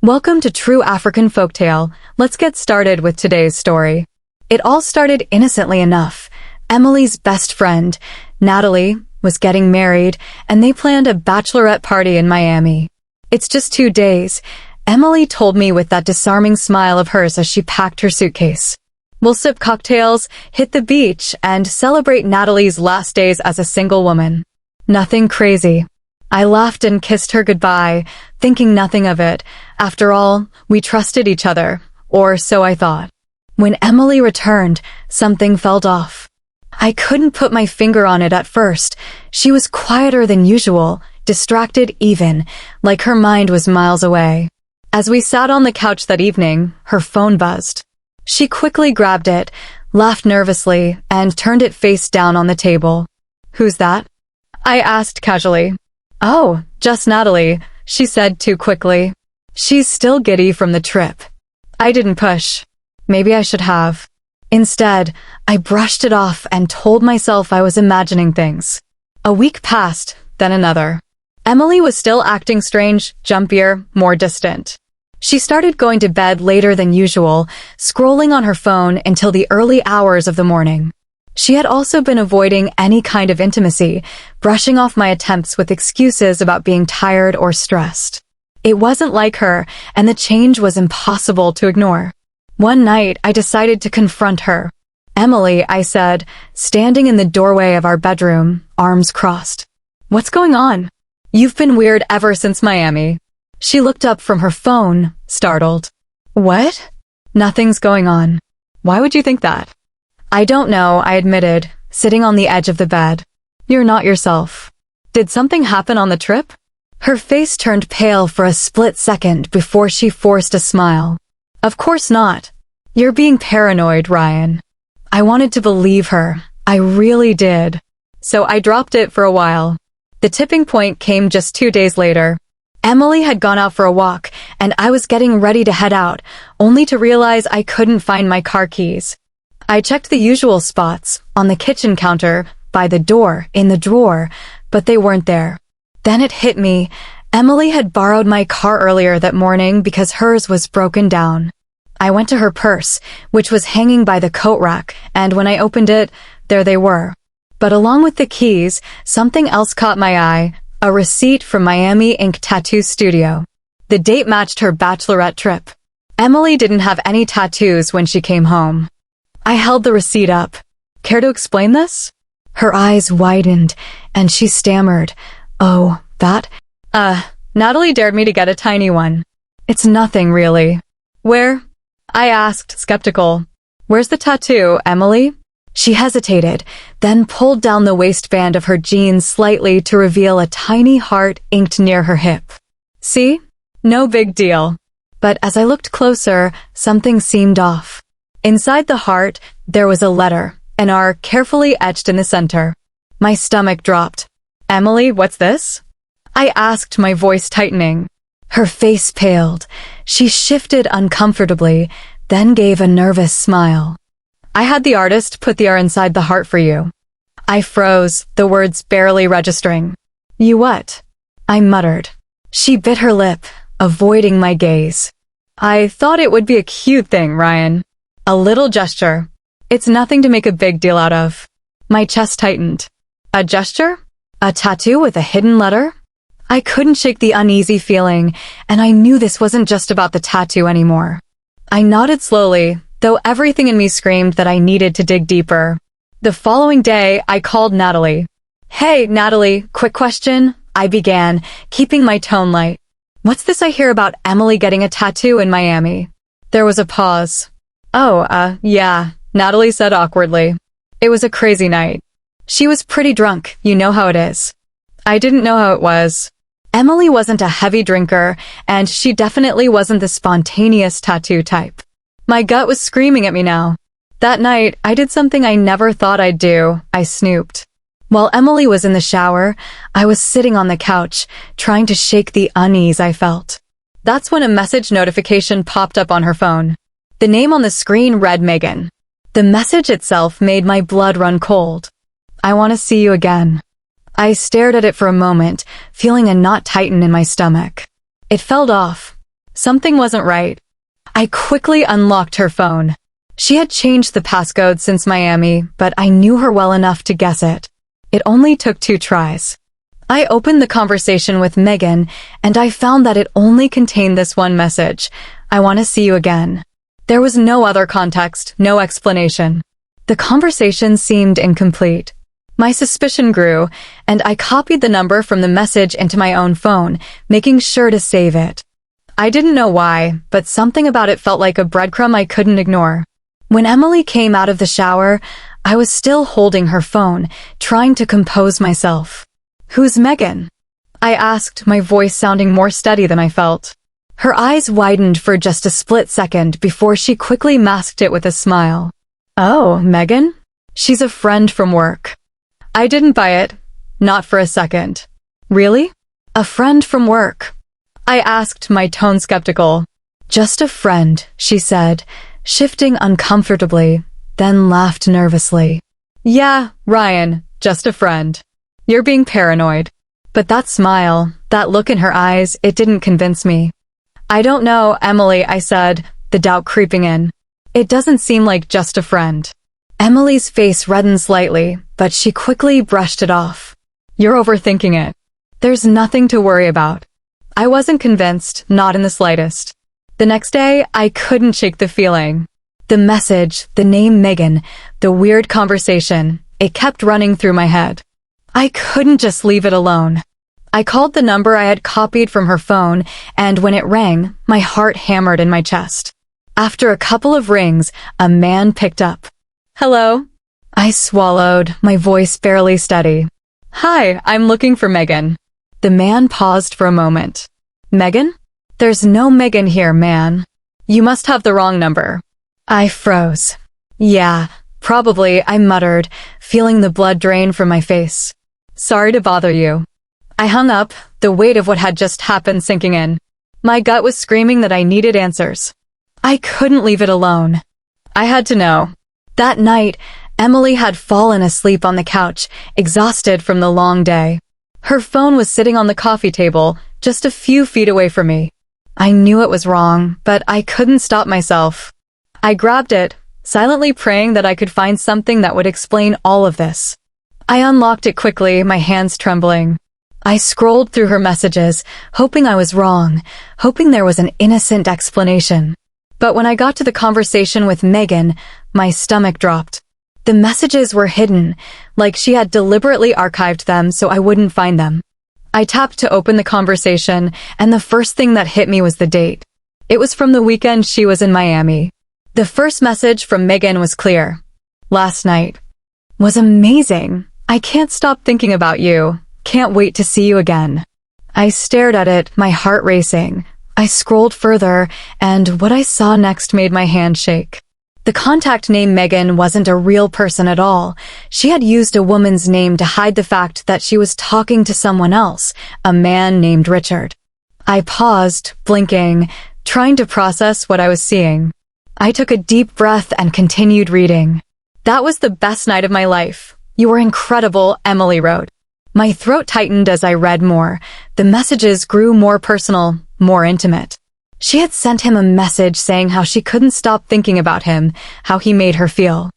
Welcome to True African Folktale. Let's get started with today's story. It all started innocently enough. Emily's best friend, Natalie, was getting married, and they planned a bachelorette party in Miami. It's just 2 days, Emily told me with that disarming smile of hers as she packed her suitcase. We'll sip cocktails, hit the beach, and celebrate Natalie's last days as a single woman. Nothing crazy. I laughed and kissed her goodbye, thinking nothing of it. After all, we trusted each other, or so I thought. When Emily returned, something felt off. I couldn't put my finger on it at first. She was quieter than usual, distracted even, like her mind was miles away. As we sat on the couch that evening, her phone buzzed. She quickly grabbed it, laughed nervously, and turned it face down on the table. "Who's that?" I asked casually. "Oh, just Natalie," she said too quickly. "She's still giddy from the trip." I didn't push. Maybe I should have. Instead, I brushed it off and told myself I was imagining things. A week passed, then another. Emily was still acting strange, jumpier, more distant. She started going to bed later than usual, scrolling on her phone until the early hours of the morning. She had also been avoiding any kind of intimacy, brushing off my attempts with excuses about being tired or stressed. It wasn't like her, and the change was impossible to ignore. One night, I decided to confront her. "Emily," I said, standing in the doorway of our bedroom, arms crossed. "What's going on?" "You've been weird ever since Miami." She looked up from her phone, startled. "What?" "Nothing's going on." "Why would you think that?" "I don't know," I admitted, sitting on the edge of the bed. "You're not yourself." "Did something happen on the trip?" Her face turned pale for a split second before she forced a smile. "Of course not. You're being paranoid, Ryan." I wanted to believe her. I really did. So I dropped it for a while. The tipping point came just 2 days later. Emily had gone out for a walk, and I was getting ready to head out, only to realize I couldn't find my car keys. I checked the usual spots, on the kitchen counter, by the door, in the drawer, but they weren't there. Then it hit me. Emily had borrowed my car earlier that morning because hers was broken down. I went to her purse, which was hanging by the coat rack, and when I opened it, there they were. But along with the keys, something else caught my eye, a receipt from Miami Ink Tattoo Studio. The date matched her bachelorette trip. Emily didn't have any tattoos when she came home. I held the receipt up. "Care to explain this?" Her eyes widened, and she stammered, "Oh, that? Natalie dared me to get a tiny one." "It's nothing, really." "Where?" I asked, skeptical. "Where's the tattoo, Emily?" She hesitated, then pulled down the waistband of her jeans slightly to reveal a tiny heart inked near her hip. "See? No big deal." But as I looked closer, something seemed off. Inside the heart, there was a letter, an R carefully etched in the center. My stomach dropped. "Emily, what's this?" I asked, my voice tightening. Her face paled. She shifted uncomfortably, then gave a nervous smile. "I had the artist put the R inside the heart for you." I froze, the words barely registering. "You what?" I muttered. She bit her lip, avoiding my gaze. "I thought it would be a cute thing, Ryan. A little gesture. It's nothing to make a big deal out of." My chest tightened. "A gesture? A tattoo with a hidden letter?" I couldn't shake the uneasy feeling, and I knew this wasn't just about the tattoo anymore. I nodded slowly, though everything in me screamed that I needed to dig deeper. The following day, I called Natalie. "Hey, Natalie, quick question," I began, keeping my tone light. "What's this I hear about Emily getting a tattoo in Miami?" There was a pause. Yeah," Natalie said awkwardly. "It was a crazy night. She was pretty drunk, you know how it is." I didn't know how it was. Emily wasn't a heavy drinker, and she definitely wasn't the spontaneous tattoo type. My gut was screaming at me now. That night, I did something I never thought I'd do. I snooped. While Emily was in the shower, I was sitting on the couch, trying to shake the unease I felt. That's when a message notification popped up on her phone. The name on the screen read Megan. The message itself made my blood run cold. "I want to see you again." I stared at it for a moment, feeling a knot tighten in my stomach. It felt off. Something wasn't right. I quickly unlocked her phone. She had changed the passcode since Miami, but I knew her well enough to guess it. It only took 2 tries. I opened the conversation with Megan, and I found that it only contained this one message: "I want to see you again." There was no other context, no explanation. The conversation seemed incomplete. My suspicion grew, and I copied the number from the message into my own phone, making sure to save it. I didn't know why, but something about it felt like a breadcrumb I couldn't ignore. When Emily came out of the shower, I was still holding her phone, trying to compose myself. "Who's Megan?" I asked, my voice sounding more steady than I felt. Her eyes widened for just a split second before she quickly masked it with a smile. "Oh, Megan? She's a friend from work." I didn't buy it, not for a second. "Really? A friend from work?" I asked, my tone skeptical. "Just a friend," she said, shifting uncomfortably, then laughed nervously. "Yeah, Ryan, just a friend. You're being paranoid." But that smile, that look in her eyes, it didn't convince me. "I don't know, Emily," I said, the doubt creeping in. "It doesn't seem like just a friend." Emily's face reddened slightly, but she quickly brushed it off. "You're overthinking it. There's nothing to worry about." I wasn't convinced, not in the slightest. The next day, I couldn't shake the feeling. The message, the name Megan, the weird conversation, it kept running through my head. I couldn't just leave it alone. I called the number I had copied from her phone, and when it rang, my heart hammered in my chest. After a couple of rings, a man picked up. "Hello?" I swallowed, my voice barely steady. "Hi, I'm looking for Megan." The man paused for a moment. "Megan? There's no Megan here, man. You must have the wrong number." I froze. "Yeah, probably," I muttered, feeling the blood drain from my face. "Sorry to bother you." I hung up, the weight of what had just happened sinking in. My gut was screaming that I needed answers. I couldn't leave it alone. I had to know. That night, Emily had fallen asleep on the couch, exhausted from the long day. Her phone was sitting on the coffee table, just a few feet away from me. I knew it was wrong, but I couldn't stop myself. I grabbed it, silently praying that I could find something that would explain all of this. I unlocked it quickly, my hands trembling. I scrolled through her messages, hoping I was wrong, hoping there was an innocent explanation. But when I got to the conversation with Megan, my stomach dropped. The messages were hidden, like she had deliberately archived them so I wouldn't find them. I tapped to open the conversation, and the first thing that hit me was the date. It was from the weekend she was in Miami. The first message from Megan was clear. "Last night was amazing. I can't stop thinking about you. Can't wait to see you again." I stared at it, my heart racing. I scrolled further, and what I saw next made my hand shake. The contact name Megan wasn't a real person at all. She had used a woman's name to hide the fact that she was talking to someone else, a man named Richard. I paused, blinking, trying to process what I was seeing. I took a deep breath and continued reading. "That was the best night of my life. You were incredible," Emily wrote. My throat tightened as I read more. The messages grew more personal, more intimate. She had sent him a message saying how she couldn't stop thinking about him, how he made her feel.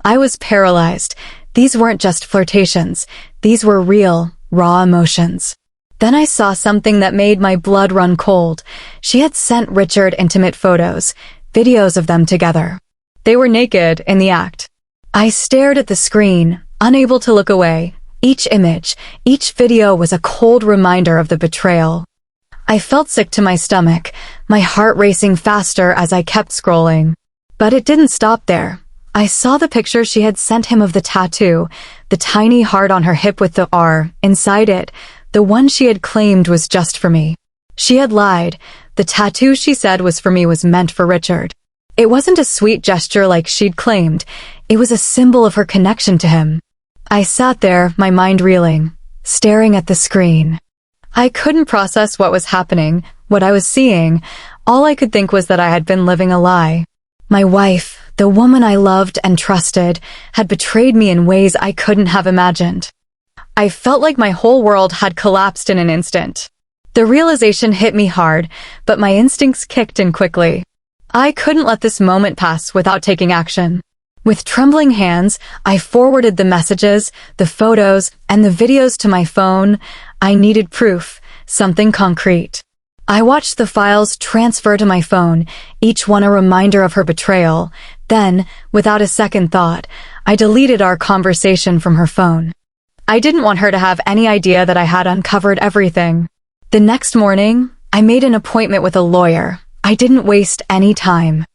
I was paralyzed. These weren't just flirtations. These were real, raw emotions. Then I saw something that made my blood run cold. She had sent Richard intimate photos, videos of them together. They were naked, in the act. I stared at the screen, unable to look away. Each image, each video was a cold reminder of the betrayal. I felt sick to my stomach, my heart racing faster as I kept scrolling. But it didn't stop there. I saw the picture she had sent him of the tattoo, the tiny heart on her hip with the R inside it, the one she had claimed was just for me. She had lied. The tattoo she said was for me was meant for Richard. It wasn't a sweet gesture like she'd claimed. It was a symbol of her connection to him. I sat there, my mind reeling, staring at the screen. I couldn't process what was happening, what I was seeing. All I could think was that I had been living a lie. My wife, the woman I loved and trusted, had betrayed me in ways I couldn't have imagined. I felt like my whole world had collapsed in an instant. The realization hit me hard, but my instincts kicked in quickly. I couldn't let this moment pass without taking action. With trembling hands, I forwarded the messages, the photos, and the videos to my phone. I needed proof, something concrete. I watched the files transfer to my phone, each one a reminder of her betrayal. Then, without a second thought, I deleted our conversation from her phone. I didn't want her to have any idea that I had uncovered everything. The next morning, I made an appointment with a lawyer. I didn't waste any time.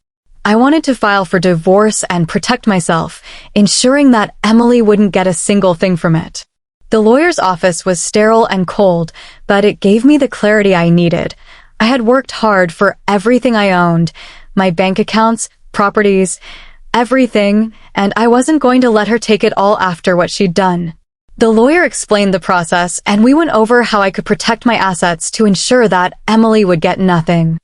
I wanted to file for divorce and protect myself, ensuring that Emily wouldn't get a single thing from it. The lawyer's office was sterile and cold, but it gave me the clarity I needed. I had worked hard for everything I owned, my bank accounts, properties, everything, and I wasn't going to let her take it all after what she'd done. The lawyer explained the process, and we went over how I could protect my assets to ensure that Emily would get nothing.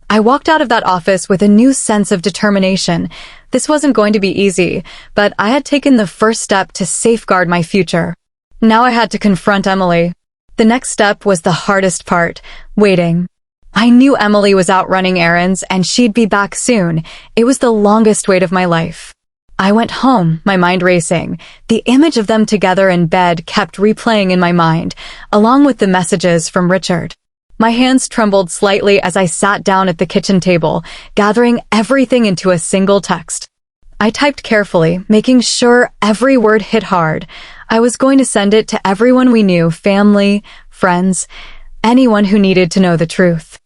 I walked out of that office with a new sense of determination. This wasn't going to be easy, but I had taken the first step to safeguard my future. Now I had to confront Emily. The next step was the hardest part, waiting. I knew Emily was out running errands and she'd be back soon. It was the longest wait of my life. I went home, my mind racing. The image of them together in bed kept replaying in my mind, along with the messages from Richard. My hands trembled slightly as I sat down at the kitchen table, gathering everything into a single text. I typed carefully, making sure every word hit hard. I was going to send it to everyone we knew, family, friends, anyone who needed to know the truth.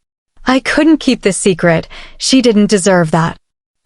I couldn't keep this secret. She didn't deserve that.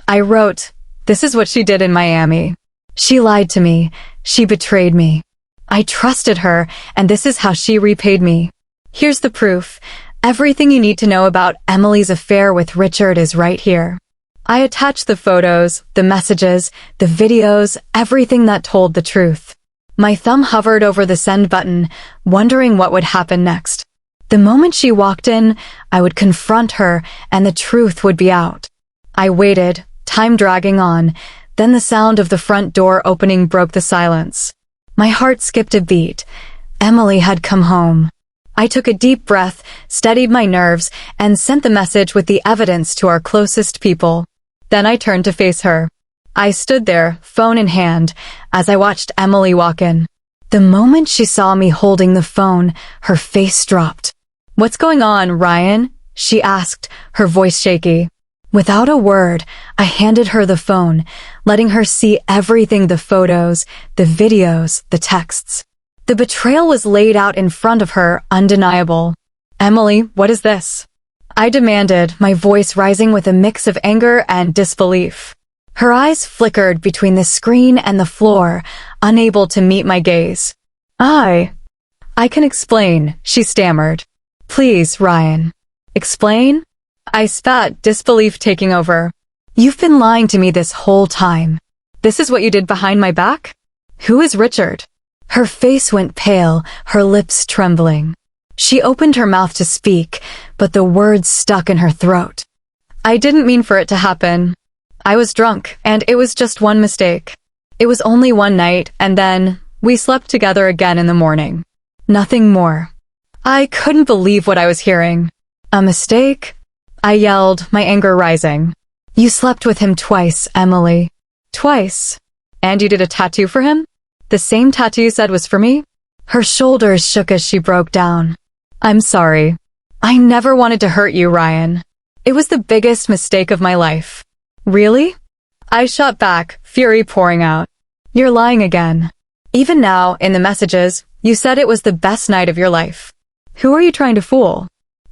I wrote, "This is what she did in Miami. She lied to me. She betrayed me. I trusted her, and this is how she repaid me. Here's the proof. Everything you need to know about Emily's affair with Richard is right here." I attached the photos, the messages, the videos, everything that told the truth. My thumb hovered over the send button, wondering what would happen next. The moment she walked in, I would confront her, and the truth would be out. I waited, time dragging on. Then the sound of the front door opening broke the silence. My heart skipped a beat. Emily had come home. I took a deep breath, steadied my nerves, and sent the message with the evidence to our closest people. Then I turned to face her. I stood there, phone in hand, as I watched Emily walk in. The moment she saw me holding the phone, her face dropped. "What's going on, Ryan?" she asked, her voice shaky. Without a word, I handed her the phone, letting her see everything, the photos, the videos, the texts. The betrayal was laid out in front of her, undeniable. "Emily, what is this?" I demanded, my voice rising with a mix of anger and disbelief. Her eyes flickered between the screen and the floor, unable to meet my gaze. I can explain," she stammered. "Please, Ryan." "Explain?" I spat, disbelief taking over. "You've been lying to me this whole time. This is what you did behind my back? Who is Richard?" Her face went pale, her lips trembling. She opened her mouth to speak, but the words stuck in her throat. "I didn't mean for it to happen. I was drunk, and it was just one mistake. It was only one night, and then we slept together again in the morning. Nothing more." I couldn't believe what I was hearing. "A mistake?" I yelled, my anger rising. "You slept with him twice, Emily." "Twice? And you did a tattoo for him? The same tattoo you said was for me?" Her shoulders shook as she broke down. "I'm sorry. I never wanted to hurt you, Ryan. It was the biggest mistake of my life." "Really?" I shot back, fury pouring out. "You're lying again. Even now, in the messages, you said it was the best night of your life. Who are you trying to fool?"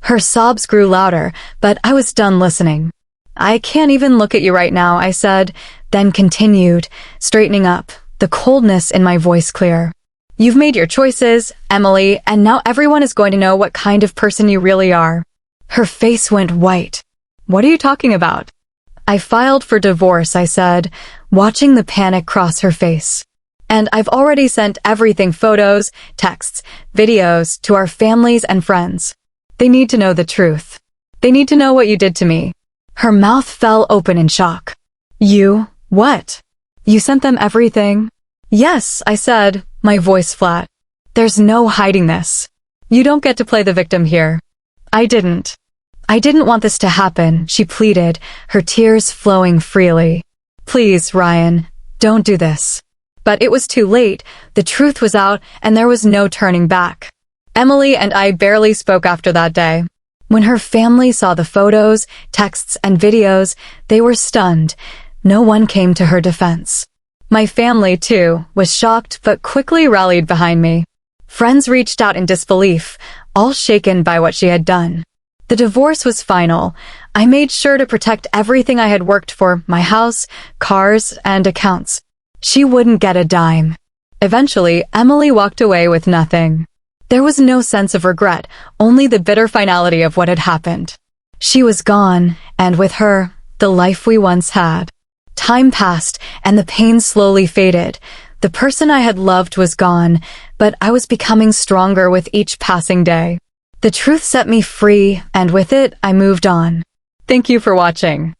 Her sobs grew louder, but I was done listening. "I can't even look at you right now," I said, then continued, straightening up, the coldness in my voice clear. "You've made your choices, Emily, and now everyone is going to know what kind of person you really are." Her face went white. "What are you talking about?" "I filed for divorce," I said, watching the panic cross her face. "And I've already sent everything, photos, texts, videos, to our families and friends. They need to know the truth. They need to know what you did to me." Her mouth fell open in shock. "You? What? You sent them everything?" "Yes," I said, my voice flat. "There's no hiding this. You don't get to play the victim here. I didn't. I didn't want this to happen, she pleaded, her tears flowing freely. Please, Ryan, don't do this. But it was too late, the truth was out, and there was no turning back. Emily and I barely spoke after that day. When her family saw the photos, texts, and videos, they were stunned. No one came to her defense. My family, too, was shocked but quickly rallied behind me. Friends reached out in disbelief, all shaken by what she had done. The divorce was final. I made sure to protect everything I had worked for, my house, cars, and accounts. She wouldn't get a dime. Eventually, Emily walked away with nothing. There was no sense of regret, only the bitter finality of what had happened. She was gone, and with her, the life we once had. Time passed, and the pain slowly faded. The person I had loved was gone, but I was becoming stronger with each passing day. The truth set me free, and with it, I moved on. Thank you for watching.